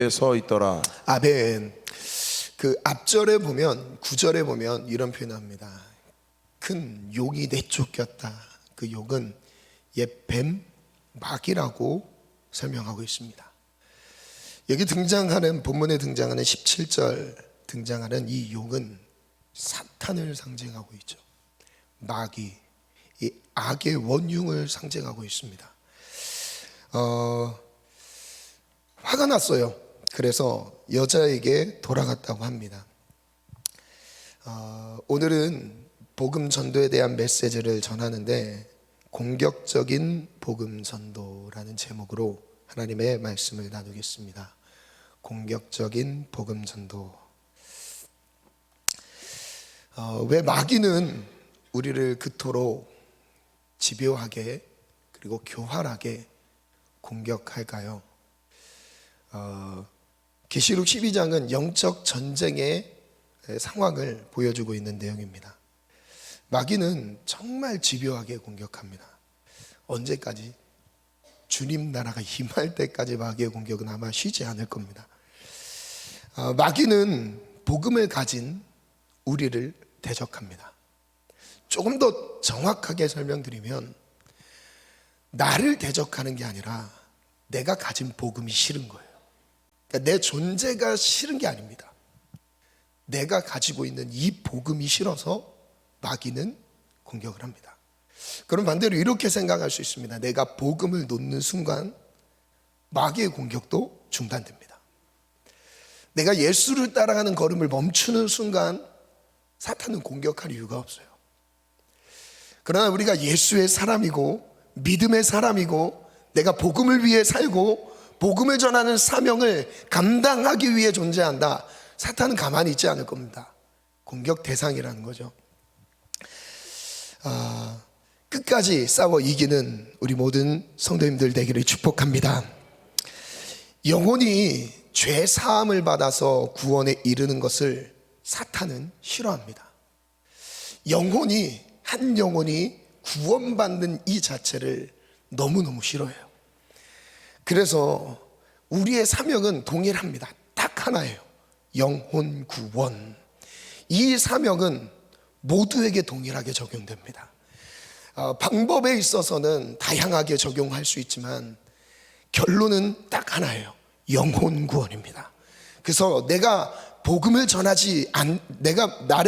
서 있더라. 아멘. 그 앞절에 보면 9절에 보면 이런 표현합니다. 큰 욕이 내쫓겼다. 그 욕은 옛 뱀, 마귀라고 설명하고 있습니다. 여기 등장하는 본문에 등장하는 17절 등장하는 이 욕은 사탄을 상징하고 있죠. 마귀, 이 악의 원흉을 상징하고 있습니다. 화가 났어요. 그래서 여자에게 돌아갔다고 합니다. 오늘은 복음 전도에 대한 메시지를 전하는데 공격적인 복음 전도라는 제목으로 하나님의 말씀을 나누겠습니다. 공격적인 복음 전도. 왜 마귀는 우리를 그토록 집요하게 그리고 교활하게 공격할까요? 계시록 12장은 영적 전쟁의 상황을 보여주고 있는 내용입니다. 마귀는 정말 집요하게 공격합니다. 언제까지? 주님 나라가 임할 때까지 마귀의 공격은 아마 쉬지 않을 겁니다. 마귀는 복음을 가진 우리를 대적합니다. 조금 더 정확하게 설명드리면 나를 대적하는 게 아니라 내가 가진 복음이 싫은 거예요. 그러니까 내 존재가 싫은 게 아닙니다. 내가 가지고 있는 이 복음이 싫어서 마귀는 공격을 합니다. 그럼 반대로 이렇게 생각할 수 있습니다. 내가 복음을 놓는 순간 마귀의 공격도 중단됩니다. 내가 예수를 따라가는 걸음을 멈추는 순간 사탄은 공격할 이유가 없어요. 그러나 우리가 예수의 사람이고 믿음의 사람이고 내가 복음을 위해 살고 복음을 전하는 사명을 감당하기 위해 존재한다. 사탄은 가만히 있지 않을 겁니다. 공격 대상이라는 거죠. 끝까지 싸워 이기는 우리 모든 성도님들 되기를 축복합니다. 영혼이 죄 사함을 받아서 구원에 이르는 것을 사탄은 싫어합니다. 한 영혼이 구원받는 이 자체를 너무너무 싫어해요. 그래서 우리의 사명은 동일합니다. 딱 하나예요. 영혼 구원. 이 사명은 모두에게 동일하게 적용됩니다. 방법에 있어서는 다양하게 적용할 수 있지만 결론은 딱 하나예요. 영혼 구원입니다. 그래서 내가 복음을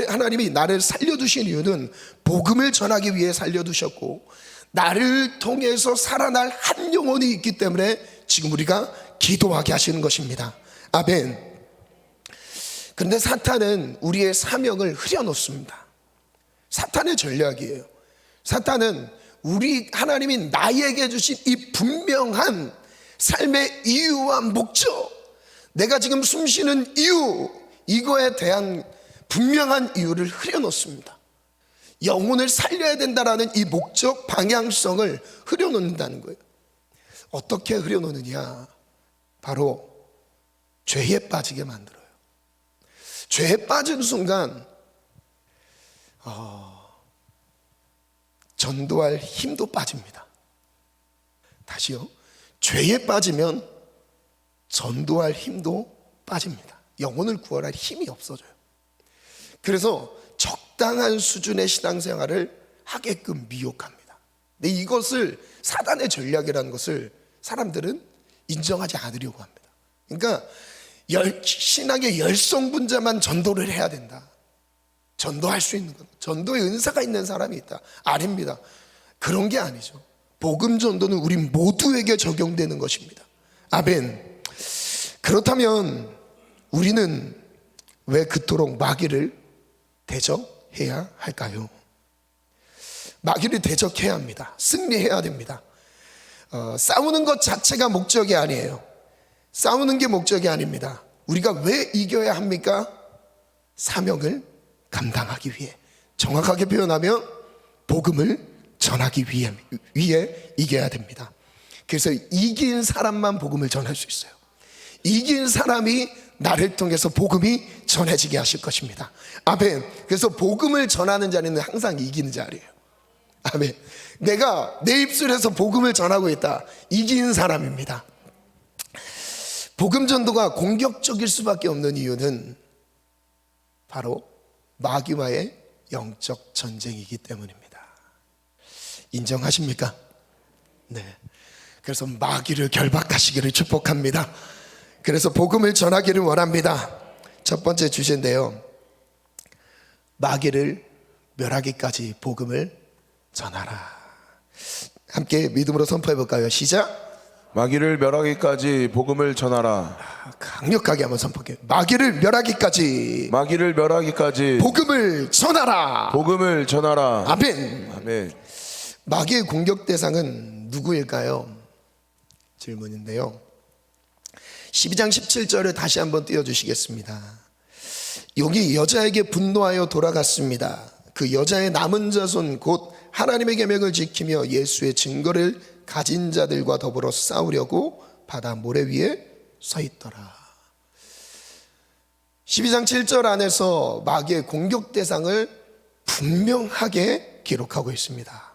하나님이 나를 살려두신 이유는 복음을 전하기 위해 살려두셨고 나를 통해서 살아날 한 영혼이 있기 때문에 지금 우리가 기도하게 하시는 것입니다. 아멘. 그런데 사탄은 우리의 사명을 흐려놓습니다. 사탄의 전략이에요. 사탄은 하나님이 나에게 주신 이 분명한 삶의 이유와 목적, 내가 지금 숨쉬는 이유, 이거에 대한 분명한 이유를 흐려놓습니다. 영혼을 살려야 된다라는 이 목적 방향성을 흐려놓는다는 거예요. 어떻게 흐려놓느냐? 바로 죄에 빠지게 만들어요. 죄에 빠진 순간 전도할 힘도 빠집니다. 다시요. 죄에 빠지면 전도할 힘도 빠집니다. 영혼을 구원할 힘이 없어져요. 그래서 적당한 수준의 신앙생활을 하게끔 미혹합니다. 근데 이것을 사단의 전략이라는 것을 사람들은 인정하지 않으려고 합니다. 그러니까 신앙의 열성분자만 전도를 해야 된다. 전도할 수 있는 것, 전도의 은사가 있는 사람이 있다. 아닙니다. 그런 게 아니죠. 복음 전도는 우리 모두에게 적용되는 것입니다. 아멘. 그렇다면 우리는 왜 그토록 마귀를 대적해야 할까요? 마귀를 대적해야 합니다. 승리해야 됩니다. 싸우는 것 자체가 목적이 아니에요. 싸우는 게 목적이 아닙니다. 우리가 왜 이겨야 합니까? 사명을 감당하기 위해, 정확하게 표현하면 복음을 전하기 위해 이겨야 됩니다. 그래서 이긴 사람만 복음을 전할 수 있어요. 이긴 사람이 나를 통해서 복음이 전해지게 하실 것입니다. 아멘. 그래서 복음을 전하는 자리는 항상 이기는 자리예요. 아멘. 내가 내 입술에서 복음을 전하고 있다. 이긴 사람입니다. 복음 전도가 공격적일 수밖에 없는 이유는 바로 마귀와의 영적 전쟁이기 때문입니다. 인정하십니까? 네. 그래서 마귀를 결박하시기를 축복합니다. 그래서 복음을 전하기를 원합니다. 첫 번째 주제인데요, 마귀를 멸하기까지 복음을 전하라. 함께 믿음으로 선포해 볼까요? 시작. 마귀를 멸하기까지 복음을 전하라. 강력하게 한번 선포해. 마귀를 멸하기까지 마귀를 멸하기까지 복음을 전하라. 복음을 전하라. 아멘. 아멘. 마귀의 공격 대상은 누구일까요? 질문인데요, 12장 17절을 다시 한번 띄워주시겠습니다. 용이 여자에게 분노하여 돌아갔습니다. 그 여자의 남은 자손 곧 하나님의 계명을 지키며 예수의 증거를 가진 자들과 더불어 싸우려고 바다 모래 위에 서 있더라. 12장 7절 안에서 마귀의 공격 대상을 분명하게 기록하고 있습니다.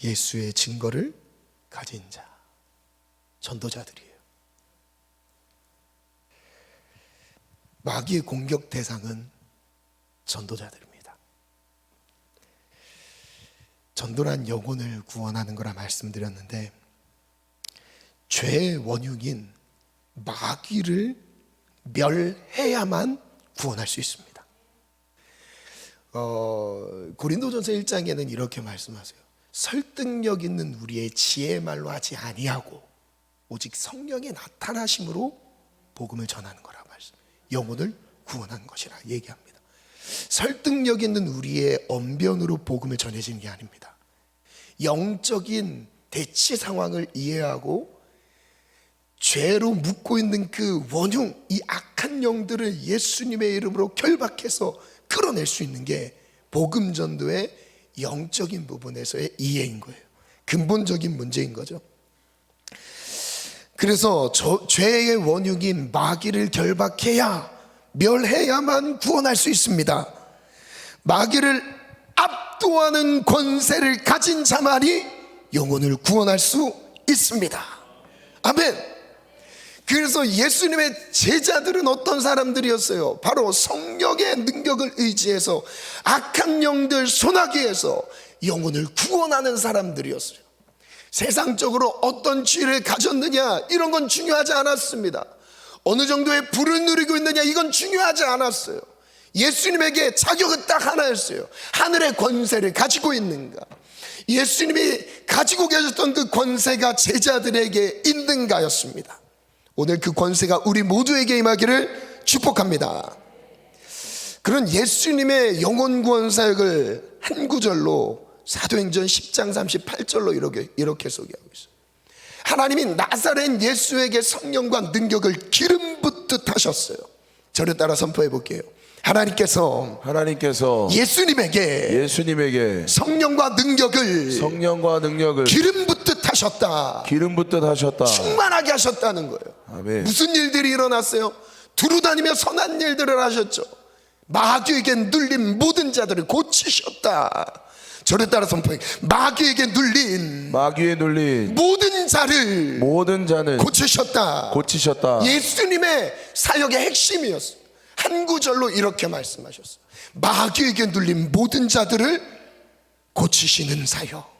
예수의 증거를 가진 자, 전도자들이에요. 마귀의 공격 대상은 전도자들입니다. 전도란 영혼을 구원하는 거라 말씀드렸는데, 죄의 원흉인 마귀를 멸해야만 구원할 수 있습니다. 고린도전서 1장에는 이렇게 말씀하세요. 설득력 있는 우리의 지혜의 말로 하지 아니하고 오직 성령의 나타나심으로 복음을 전하는 거라고 말씀해요. 영혼을 구원하는 것이라 얘기합니다. 설득력 있는 우리의 언변으로 복음을 전해지는 게 아닙니다. 영적인 대치 상황을 이해하고 죄로 묶고 있는 그 원흉, 이 악한 영들을 예수님의 이름으로 결박해서 끌어낼 수 있는 게 복음 전도의 영적인 부분에서의 이해인 거예요. 근본적인 문제인 거죠. 그래서 죄의 원흉인 마귀를 결박해야, 멸해야만 구원할 수 있습니다. 마귀를 압도하는 권세를 가진 자만이 영혼을 구원할 수 있습니다. 아멘. 그래서 예수님의 제자들은 어떤 사람들이었어요? 바로 성령의 능력을 의지해서 악한 영들 손아귀에서 영혼을 구원하는 사람들이었어요. 세상적으로 어떤 지위를 가졌느냐, 이런 건 중요하지 않았습니다. 어느 정도의 부를 누리고 있느냐, 이건 중요하지 않았어요. 예수님에게 자격은 딱 하나였어요. 하늘의 권세를 가지고 있는가, 예수님이 가지고 계셨던 그 권세가 제자들에게 있는가였습니다. 오늘 그 권세가 우리 모두에게 임하기를 축복합니다. 그런 예수님의 영혼 구원 사역을 한 구절로 사도행전 10장 38절로 이렇게 소개하고 있어요. 하나님이 나사렛 예수에게 성령과 능력을 기름 붓듯 하셨어요. 저를 따라 선포해 볼게요. 하나님께서 예수님에게 성령과 능력을 기름 붓듯 하셨다. 충만하게 하셨다는 거예요. 아멘. 무슨 일들이 일어났어요? 두루다니며 선한 일들을 하셨죠. 마귀에게 눌린 모든 자들을 고치셨다. 저를 따라 선포해. 마귀에게 눌린 모든 자는 고치셨다. 예수님의 사역의 핵심이었어요. 한 구절로 이렇게 말씀하셨어요. 마귀에게 눌린 모든 자들을 고치시는 사역.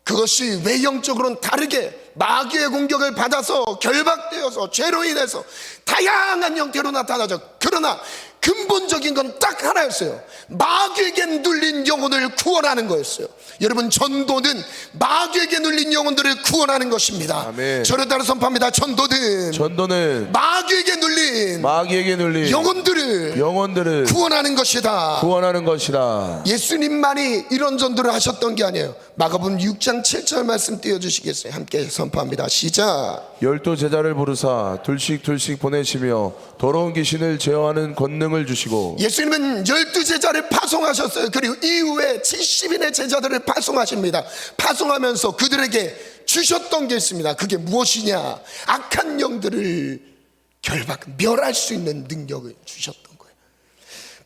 그것이 외형적으로는 다르게 마귀의 공격을 받아서 결박되어서 죄로 인해서 다양한 형태로 나타나죠. 그러나 근본적인 건 딱 하나였어요. 마귀에게 눌린 영혼을 구원하는 거였어요. 여러분, 전도는 마귀에게 눌린 영혼들을 구원하는 것입니다. 아멘. 저를 따라 선포합니다. 전도는 마귀에게 눌린 영혼들을 구원하는 것이다. 예수님만이 이런 전도를 하셨던 게 아니에요. 마가복음 6장 7절 말씀 띄워주시겠어요? 함께 선포합니다. 시작. 12제자를 부르사 둘씩 보내시며 더러운 귀신을 제어하는 권능을 주시고. 예수님은 12제자를 파송하셨어요. 그리고 이후에 70인의 제자들을 파송하십니다. 파송하면서 그들에게 주셨던 게 있습니다. 그게 무엇이냐? 악한 영들을 멸할 수 있는 능력을 주셨던 거예요.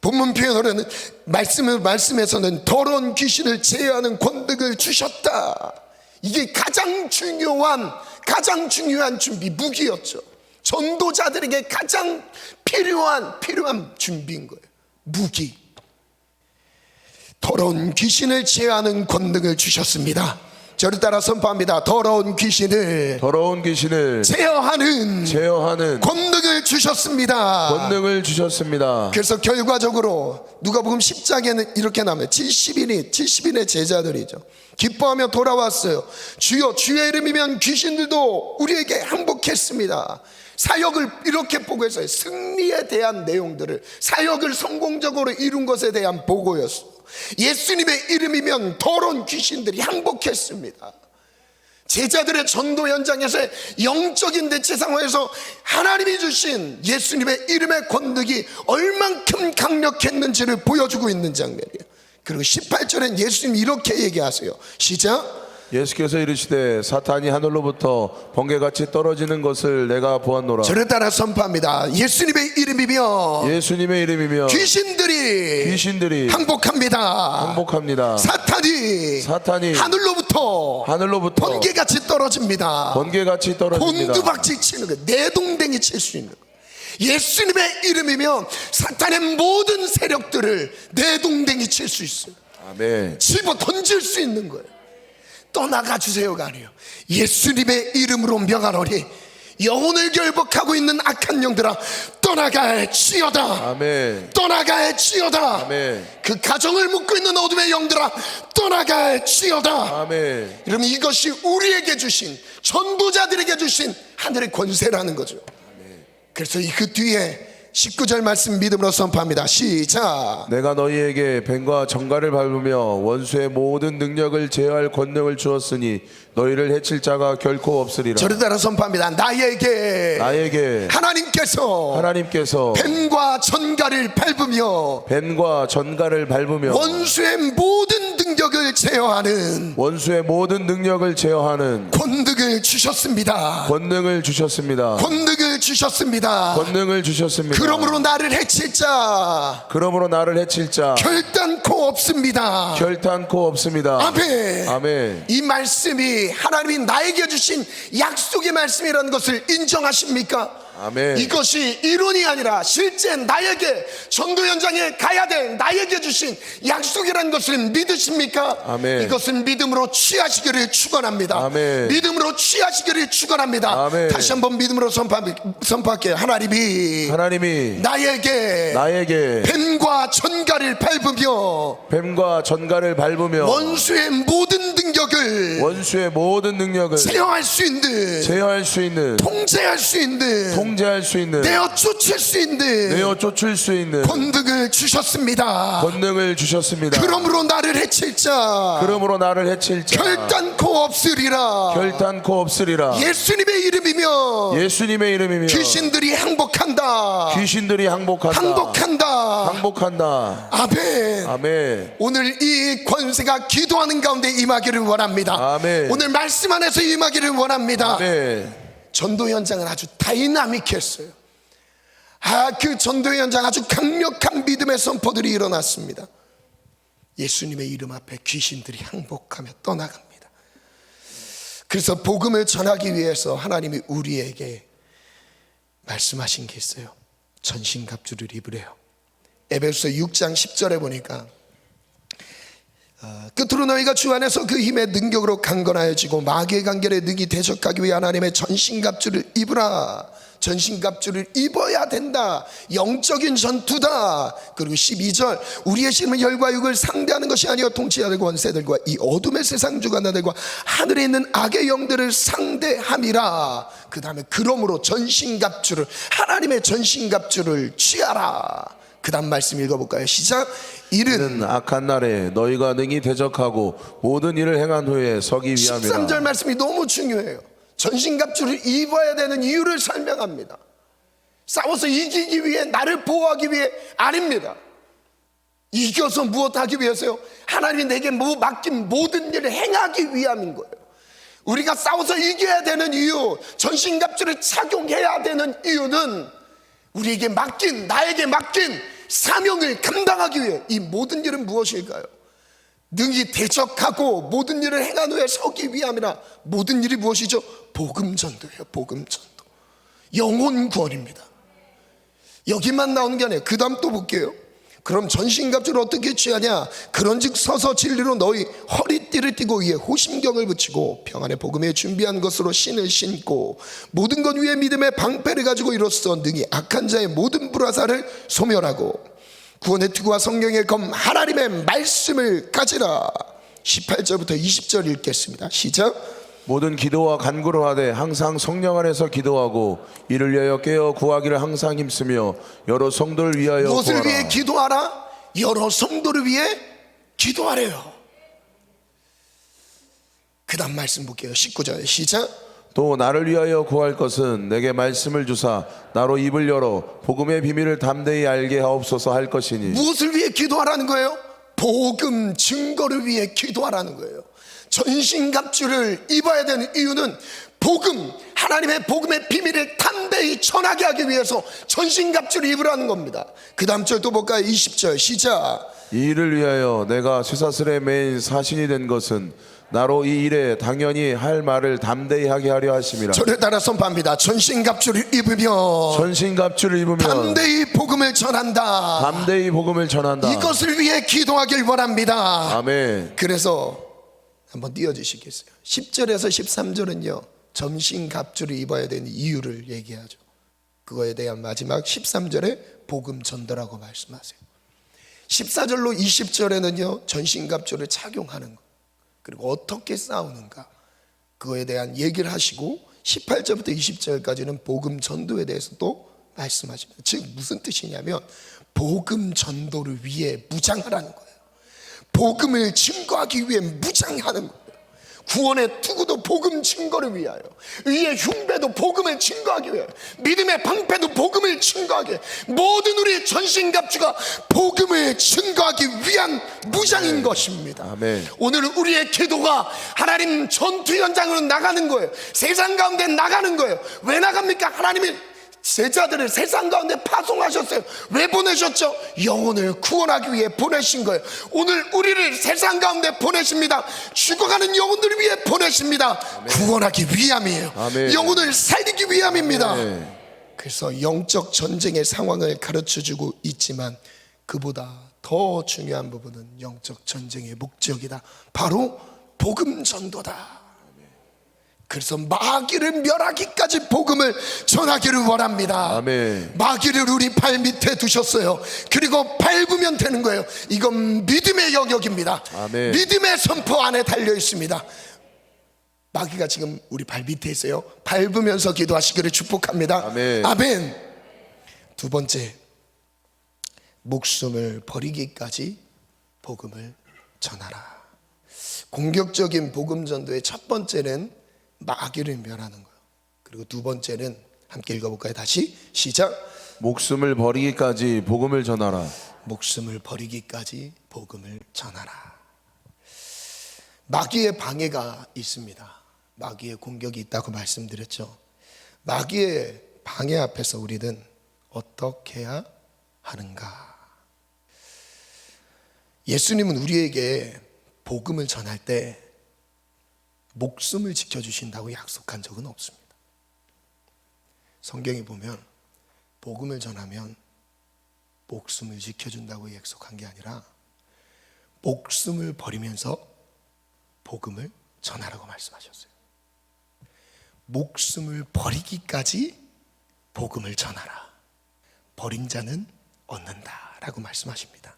본문 표현으로는 말씀에서는 더러운 귀신을 제어하는 권능을 주셨다. 이게 가장 중요한 가장 중요한 준비, 무기였죠. 전도자들에게 가장 필요한 준비인 거예요. 무기. 더러운 귀신을 제어하는 권능을 주셨습니다. 저를 따라 선포합니다. 더러운 귀신을 제어하는 권능을 주셨습니다. 그래서 결과적으로 누가복음 10장에는 이렇게 나와요. 70인의 제자들이죠. 기뻐하며 돌아왔어요. 주여, 주의 이름이면 귀신들도 우리에게 항복했습니다. 사역을 이렇게 보고했어요. 승리에 대한 내용들을, 사역을 성공적으로 이룬 것에 대한 보고였어요. 예수님의 이름이면 더러운 귀신들이 항복했습니다. 제자들의 전도 현장에서의 영적인 대체 상황에서 하나님이 주신 예수님의 이름의 권능이 얼만큼 강력했는지를 보여주고 있는 장면이에요. 그리고 18절엔 예수님이 이렇게 얘기하세요. 시작. 예수께서 이르시되 사탄이 하늘로부터 번개같이 떨어지는 것을 내가 보았노라. 저를 따라 선포합니다. 예수님의 이름이며 귀신들이 항복합니다. 사탄이 하늘로부터 번개같이 떨어집니다. 곤두박질 치는 거예요. 내동댕이 칠 수 있는 거예요. 예수님의 이름이면 사탄의 모든 세력들을 내동댕이 칠 수 있어요. 아멘. 집어 던질 수 있는 거예요. 떠나가 주세요가 아니에요. 예수님의 이름으로 명하노니 영혼을 결박하고 있는 악한 영들아 떠나갈지어다. 아멘. 떠나갈지어다. 아멘. 그 가정을 묶고 있는 어둠의 영들아 떠나갈지어다. 아멘. 여러분, 이것이 우리에게 주신, 전도자들에게 주신 하늘의 권세라는 거죠. 아멘. 그래서 그 뒤에 19절 말씀 믿음으로 선포합니다. 시작. 내가 너희에게 뱀과 정갈을 밟으며 원수의 모든 능력을 제어할 권능을 주었으니 너희를 해칠 자가 결코 없으리라. 저를 따라 선포합니다. 나에게 하나님께서 뱀과 전갈을 밟으며 원수의 모든 능력을 제어하는 권능을 주셨습니다. 그러므로 나를 해칠 자 결단코 없습니다. 아멘. 이 말씀이 하나님이 나에게 주신 약속의 말씀이라는 것을 인정하십니까? 아멘. 이것이 이론이 아니라 실제 나에게 전도 현장에 가야 될 나에게 주신 약속이라는 것을 믿으십니까? 아멘. 이것은 믿음으로 취하시기를 축원합니다. 아멘. 믿음으로 취하시기를 축원합니다. 아멘. 다시 한번 믿음으로 선포할게요. 하나님이 나에게 뱀과 전갈을 밟으며 원수의 모든 능력을 제어할 수 있는 통제할 수 있는 내어 쫓을 수 있는 권능을 주셨습니다. 그러므로 나를 해칠 자 결단코 없으리라. 예수님의 이름이며 귀신들이 항복한다. 아멘. 오늘 이 권세가 기도하는 가운데 임하기를 원합니다. 아멘. 오늘 말씀 안에서 임하기를 원합니다. 아멘. 전도 현장은 아주 다이나믹했어요. 그 전도 현장 아주 강력한 믿음의 선포들이 일어났습니다. 예수님의 이름 앞에 귀신들이 항복하며 떠나갑니다. 그래서 복음을 전하기 위해서 하나님이 우리에게 말씀하신 게 있어요. 전신갑주를 입으래요. 에베소서 6장 10절에 보니까 끝으로 너희가 주 안에서 그 힘의 능력으로 강건하여지고 마귀의 간결에 능히 대적하기 위해 하나님의 전신갑주를 입으라. 전신갑주를 입어야 된다. 영적인 전투다. 그리고 12절 우리의 심은 혈과 육을 상대하는 것이 아니요 통치자들과 원세들과 이 어둠의 세상 주관자들과 하늘에 있는 악의 영들을 상대함이라. 그 다음에 그러므로 전신갑주를, 하나님의 전신갑주를 취하라. 그 다음 말씀 읽어볼까요? 시작. 이른 악한 날에 너희가 능히 대적하고 모든 일을 행한 후에 서기 위함이라. 13절 말씀이 너무 중요해요. 전신갑주를 입어야 되는 이유를 설명합니다. 싸워서 이기기 위해, 나를 보호하기 위해 아닙니다. 이겨서 무엇하기 위해서요? 하나님이 내게 맡긴 모든 일을 행하기 위함인 거예요. 우리가 싸워서 이겨야 되는 이유, 전신갑주를 착용해야 되는 이유는 나에게 맡긴 사명을 감당하기 위해. 이 모든 일은 무엇일까요? 능히 대적하고 모든 일을 행한 후에 서기 위함이라. 모든 일이 무엇이죠? 복음 전도예요. 복음 전도, 영혼 구원입니다. 여기만 나오는 게 아니에요. 그 다음 또 볼게요. 그럼 전신갑주를 어떻게 취하냐? 그런즉 서서 진리로 너희 허리띠를 띠고 위에 호심경을 붙이고 평안의 복음에 준비한 것으로 신을 신고 모든 것 위에 믿음의 방패를 가지고 이로써 능히 악한 자의 모든 불화살을 소멸하고 구원의 투구와 성령의 검 하나님의 말씀을 가지라. 18절부터 20절 읽겠습니다. 시작. 모든 기도와 간구를 하되 항상 성령 안에서 기도하고 이를 위하여 깨어 구하기를 항상 힘쓰며 여러 성도를 위하여 무엇을 구하라. 위해 기도하라? 여러 성도를 위해 기도하래요. 그 다음 말씀 볼게요. 19절 시작. 또 나를 위하여 구할 것은 내게 말씀을 주사 나로 입을 열어 복음의 비밀을 담대히 알게 하옵소서 할 것이니. 무엇을 위해 기도하라는 거예요? 복음 증거를 위해 기도하라는 거예요. 전신갑주를 입어야 되는 이유는 복음, 하나님의 복음의 비밀을 담대히 전하게 하기 위해서 전신갑주를 입으라는 겁니다. 그 다음 절 또 볼까요? 20절 시작. 이 일을 위하여 내가 쇠사슬에 매인 사신이 된 것은 나로 이 일에 당연히 할 말을 담대히 하게 하려 하심이라. 저를 따라 선포합니다. 전신갑주를 입으며 전신갑주를 입으면 담대히 복음을 전한다. 담대히 복음을 전한다. 이것을 위해 기도하길 원합니다. 아멘. 그래서 한번 띄워주시겠어요? 10절에서 13절은요 전신갑주를 입어야 되는 이유를 얘기하죠. 그거에 대한 마지막 13절에 복음 전도라고 말씀하세요. 14절로 20절에는요 전신갑주를 착용하는 것, 그리고 어떻게 싸우는가, 그거에 대한 얘기를 하시고 18절부터 20절까지는 복음 전도에 대해서 또 말씀하십니다. 즉 무슨 뜻이냐면 복음 전도를 위해 무장하라는 거예요. 복음을 증거하기 위해 무장하는 거예요. 구원의 투구도 복음 증거를 위하여, 의의 흉배도 복음을 증거하기 위하여, 믿음의 방패도 복음을 증거하기 위해, 모든 우리의 전신갑주가 복음을 증거하기 위한 무장인 것입니다. 아멘. 오늘 우리의 기도가 하나님 전투 현장으로 나가는 거예요. 세상 가운데 나가는 거예요. 왜 나갑니까? 하나님이 제자들을 세상 가운데 파송하셨어요. 왜 보내셨죠? 영혼을 구원하기 위해 보내신 거예요. 오늘 우리를 세상 가운데 보내십니다. 죽어가는 영혼들을 위해 보내십니다. 아멘. 구원하기 위함이에요. 아멘. 영혼을 살리기 위함입니다. 아멘. 그래서 영적 전쟁의 상황을 가르쳐주고 있지만 그보다 더 중요한 부분은 영적 전쟁의 목적이다. 바로 복음 전도다. 그래서 마귀를 멸하기까지 복음을 전하기를 원합니다. 아멘. 마귀를 우리 발 밑에 두셨어요. 그리고 밟으면 되는 거예요. 이건 믿음의 영역입니다. 아멘. 믿음의 선포 안에 달려 있습니다. 마귀가 지금 우리 발 밑에 있어요. 밟으면서 기도하시기를 축복합니다. 아멘. 아멘. 두 번째, 목숨을 버리기까지 복음을 전하라. 공격적인 복음 전도의 첫 번째는 마귀를 멸하는 거예요. 그리고 두 번째는 함께 읽어볼까요? 다시 시작. 목숨을 버리기까지 복음을 전하라. 목숨을 버리기까지 복음을 전하라. 마귀의 방해가 있습니다. 마귀의 공격이 있다고 말씀드렸죠. 마귀의 방해 앞에서 우리는 어떻게 해야 하는가? 예수님은 우리에게 복음을 전할 때 목숨을 지켜주신다고 약속한 적은 없습니다. 성경에 보면 복음을 전하면 목숨을 지켜준다고 약속한 게 아니라 목숨을 버리면서 복음을 전하라고 말씀하셨어요. 목숨을 버리기까지 복음을 전하라. 버린 자는 얻는다라고 말씀하십니다.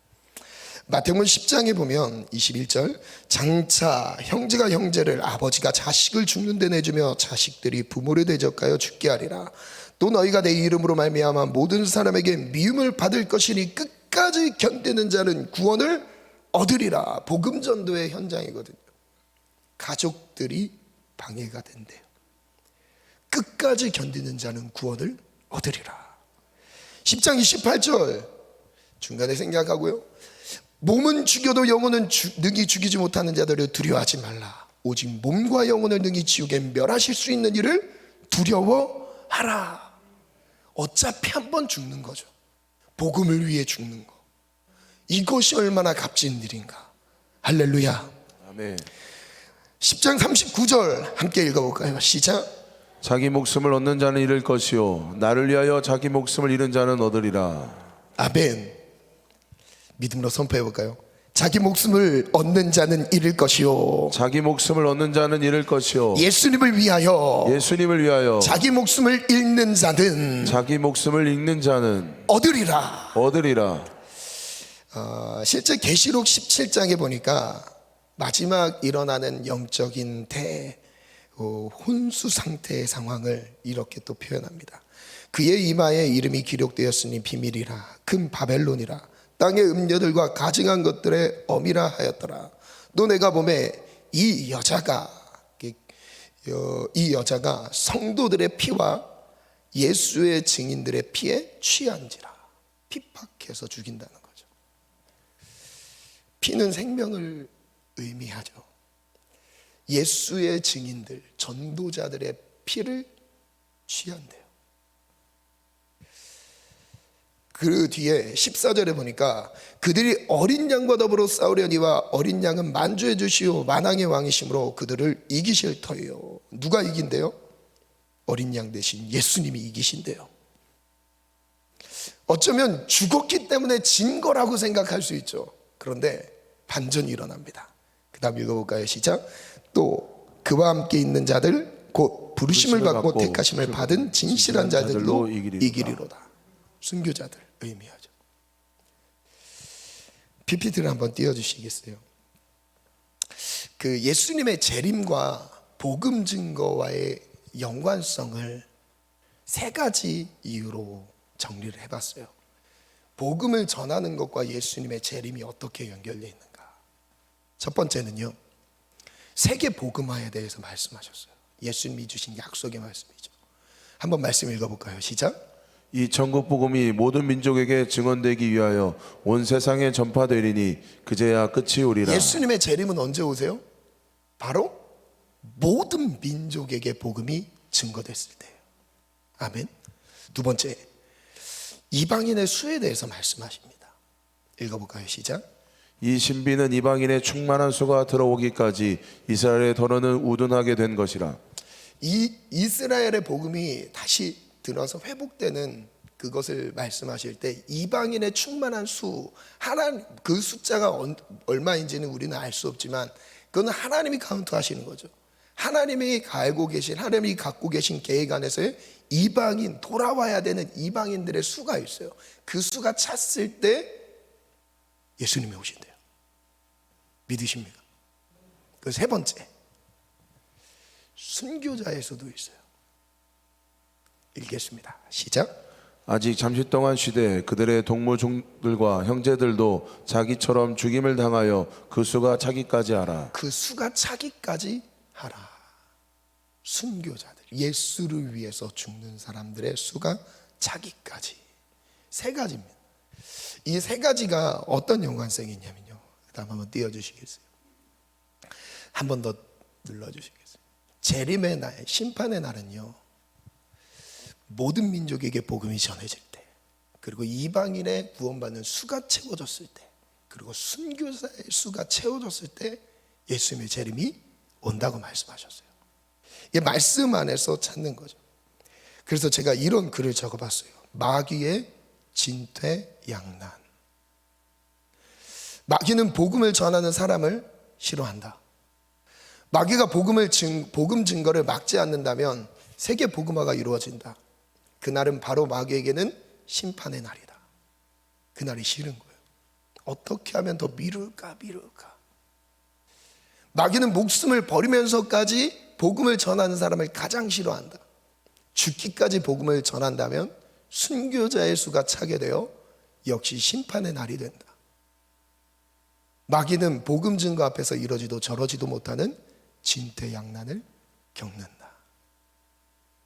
마태복음 10장에 보면 21절, 장차 형제가 형제를, 아버지가 자식을 죽는 데 내주며 자식들이 부모를 대적하여 죽게 하리라. 또 너희가 내 이름으로 말미암아 모든 사람에게 미움을 받을 것이니 끝까지 견디는 자는 구원을 얻으리라. 복음 전도의 현장이거든요. 가족들이 방해가 된대요. 끝까지 견디는 자는 구원을 얻으리라. 10장 28절 중간에 생략하고요. 몸은 죽여도 영혼은 능히 죽이지 못하는 자들을 두려워하지 말라. 오직 몸과 영혼을 능히 지옥에 멸하실 수 있는 일을 두려워하라. 어차피 한 번 죽는 거죠. 복음을 위해 죽는 거. 이것이 얼마나 값진 일인가. 할렐루야. 아멘. 10장 39절 함께 읽어볼까요? 시작. 자기 목숨을 얻는 자는 잃을 것이요 나를 위하여 자기 목숨을 잃은 자는 얻으리라. 아멘. 믿음으로 선포해볼까요? 자기 목숨을 얻는 자는 잃을 것이요 자기 목숨을 얻는 자는 잃을 것이요 예수님을 위하여 예수님을 위하여 자기 목숨을 잃는 자는 자기 목숨을 잃는 자는 얻으리라. 얻으리라. 실제 계시록 17장에 보니까 마지막 일어나는 영적인 혼수 상태의 상황을 이렇게 또 표현합니다. 그의 이마에 이름이 기록되었으니 비밀이라 금 바벨론이라 땅의 음녀들과 가증한 것들의 엄이라 하였더라. 또 내가 보매 이 여자가 성도들의 피와 예수의 증인들의 피에 취한지라. 핍박해서 죽인다는 거죠. 피는 생명을 의미하죠. 예수의 증인들, 전도자들의 피를 취한대요. 그 뒤에 14절에 보니까 그들이 어린 양과 더불어 싸우려니와 어린 양은 만주해 주시오 만왕의 왕이심으로 그들을 이기실 터이요. 누가 이긴대요? 어린 양 대신 예수님이 이기신대요. 어쩌면 죽었기 때문에 진 거라고 생각할 수 있죠. 그런데 반전이 일어납니다. 그 다음 읽어볼까요? 시작. 또 그와 함께 있는 자들 곧 부르심을 받고 택하심을 받은 진실한 자들로 이기리로다. 순교자들 의미하죠. PPT를 한번 띄워주시겠어요? 그 예수님의 재림과 복음 증거와의 연관성을 세 가지 이유로 정리를 해봤어요. 복음을 전하는 것과 예수님의 재림이 어떻게 연결되어 있는가? 첫 번째는요, 세계 복음화에 대해서 말씀하셨어요. 예수님이 주신 약속의 말씀이죠. 한번 말씀 읽어볼까요? 시작. 이 천국 복음이 모든 민족에게 증언되기 위하여 온 세상에 전파되리니 그제야 끝이 오리라. 예수님의 재림은 언제 오세요? 바로 모든 민족에게 복음이 증거됐을 때예요. 아멘. 두 번째, 이방인의 수에 대해서 말씀하십니다. 읽어볼까요? 시작. 이 신비는 이방인의 충만한 수가 들어오기까지 이스라엘의 더러는 우둔하게 된 것이라. 이 이스라엘의 복음이 다시 들어서 회복되는 그것을 말씀하실 때 이방인의 충만한 수, 하나님 그 숫자가 얼마인지는 우리는 알 수 없지만 그건 하나님이 카운트하시는 거죠. 하나님이 알고 계신, 하나님이 갖고 계신 계획 안에서의 이방인, 돌아와야 되는 이방인들의 수가 있어요. 그 수가 찼을 때 예수님이 오신대요. 믿으십니까? 그 세 번째, 순교자의 수도 있어요. 읽겠습니다. 시작. 아직 잠시 동안 쉬되 그들의 동무종들과 형제들도 자기처럼 죽임을 당하여 그 수가 차기까지 하라. 그 수가 차기까지 하라. 순교자들, 예수를 위해서 죽는 사람들의 수가 차기까지. 세 가지입니다. 이 세 가지가 어떤 연관성이 있냐면요, 다음 한번 띄워주시겠어요? 한 번 더 눌러주시겠어요? 재림의 날, 심판의 날은요, 모든 민족에게 복음이 전해질 때, 그리고 이방인의 구원받는 수가 채워졌을 때, 그리고 순교자의 수가 채워졌을 때 예수님의 재림이 온다고 말씀하셨어요. 이 말씀 안에서 찾는 거죠. 그래서 제가 이런 글을 적어봤어요. 마귀의 진퇴양난. 마귀는 복음을 전하는 사람을 싫어한다. 마귀가 복음 증거를 막지 않는다면 세계 복음화가 이루어진다. 그날은 바로 마귀에게는 심판의 날이다. 그날이 싫은 거예요. 어떻게 하면 더 미룰까. 마귀는 목숨을 버리면서까지 복음을 전하는 사람을 가장 싫어한다. 죽기까지 복음을 전한다면 순교자의 수가 차게 되어 역시 심판의 날이 된다. 마귀는 복음 증거 앞에서 이러지도 저러지도 못하는 진퇴양난을 겪는다.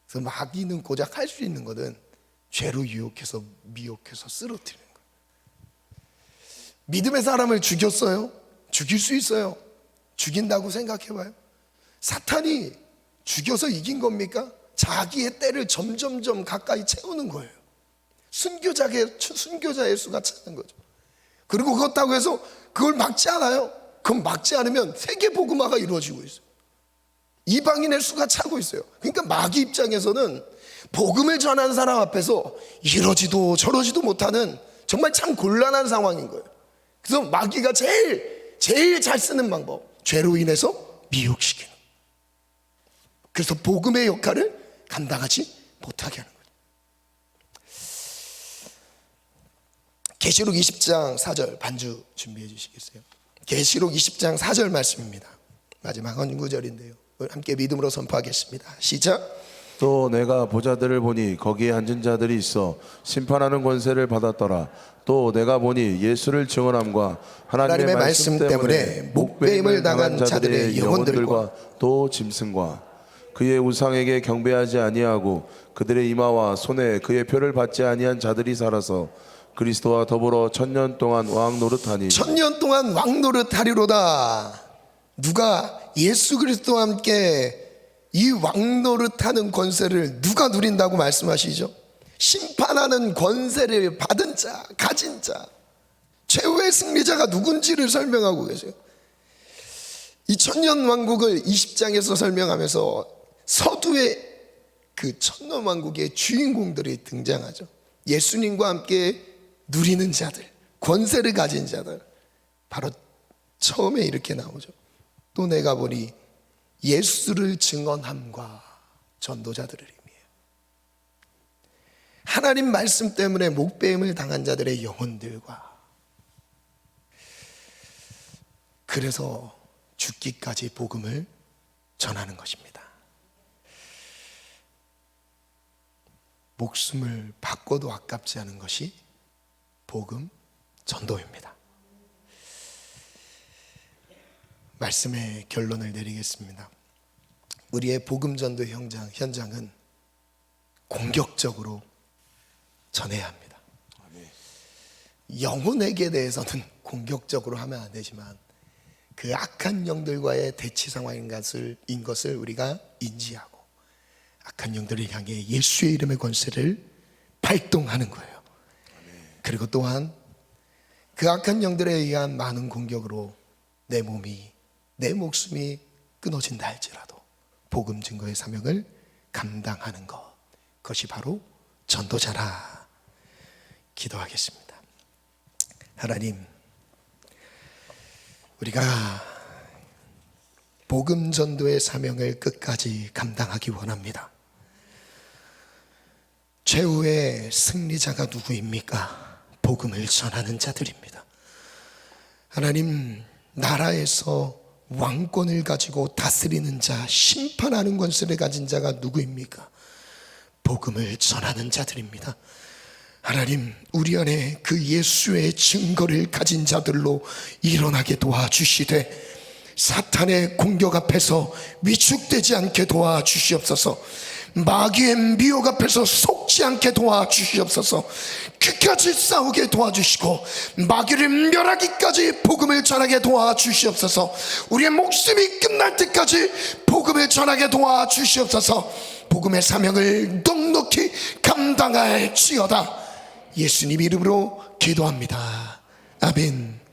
그래서 마귀는 고작 할 수 있는 것은 죄로 유혹해서 미혹해서 쓰러뜨리는 거예요. 믿음의 사람을 죽였어요? 죽일 수 있어요. 죽인다고 생각해봐요. 사탄이 죽여서 이긴 겁니까? 자기의 때를 점점점 가까이 채우는 거예요. 순교자의 수가 차는 거죠. 그리고 그렇다고 해서 그걸 막지 않아요. 그럼 막지 않으면 세계 복음화가 이루어지고 있어요. 이방인의 수가 차고 있어요. 그러니까 마귀 입장에서는 복음을 전하는 사람 앞에서 이러지도 저러지도 못하는 정말 참 곤란한 상황인 거예요. 그래서 마귀가 제일 잘 쓰는 방법, 죄로 인해서 미혹시키는. 그래서 복음의 역할을 감당하지 못하게 하는 거예요. 계시록 20장 4절 반주 준비해 주시겠어요? 계시록 20장 4절 말씀입니다. 마지막 한 구절인데요, 함께 믿음으로 선포하겠습니다. 시작. 또 내가 보자들을 보니 거기에 앉은 자들이 있어 심판하는 권세를 받았더라. 또 내가 보니 예수를 증언함과 하나님의 말씀 때문에 목배임을 당한 자들의 영혼들과 또 짐승과 그의 우상에게 경배하지 아니하고 그들의 이마와 손에 그의 표를 받지 아니한 자들이 살아서 그리스도와 더불어 1000년 동안 왕 노릇하니 1000년 동안 왕 노릇하리로다. 누가 예수 그리스도와 함께 이 왕 노릇하는 권세를 누가 누린다고 말씀하시죠? 심판하는 권세를 받은 자, 가진 자, 최후의 승리자가 누군지를 설명하고 계세요. 이 1000년 왕국을 20장에서 설명하면서 서두에 그 천년 왕국의 주인공들이 등장하죠. 예수님과 함께 누리는 자들, 권세를 가진 자들, 바로 처음에 이렇게 나오죠. 또 내가 보니 예수를 증언함과 전도자들을 의미해요. 하나님 말씀 때문에 목배임을 당한 자들의 영혼들과, 그래서 죽기까지 복음을 전하는 것입니다. 목숨을 바꿔도 아깝지 않은 것이 복음 전도입니다. 말씀의 결론을 내리겠습니다. 우리의 복음 전도 현장은 공격적으로 전해야 합니다. 영혼에게 대해서는 공격적으로 하면 안 되지만 그 악한 영들과의 대치 상황인 것을 우리가 인지하고 악한 영들을 향해 예수의 이름의 권세를 발동하는 거예요. 그리고 또한 그 악한 영들에 의한 많은 공격으로 내 목숨이 끊어진다 할지라도 복음 증거의 사명을 감당하는 것, 그것이 바로 전도자라. 기도하겠습니다. 하나님, 우리가 복음 전도의 사명을 끝까지 감당하기 원합니다. 최후의 승리자가 누구입니까? 복음을 전하는 자들입니다. 하나님, 나라에서 왕권을 가지고 다스리는 자, 심판하는 권세를 가진 자가 누구입니까? 복음을 전하는 자들입니다. 하나님, 우리 안에 그 예수의 증거를 가진 자들로 일어나게 도와주시되 사탄의 공격 앞에서 위축되지 않게 도와주시옵소서. 마귀의 미혹 앞에서 속지 않게 도와주시옵소서. 끝까지 싸우게 도와주시고 마귀를 멸하기까지 복음을 전하게 도와주시옵소서. 우리의 목숨이 끝날 때까지 복음을 전하게 도와주시옵소서. 복음의 사명을 넉넉히 감당할지어다. 예수님 이름으로 기도합니다. 아멘.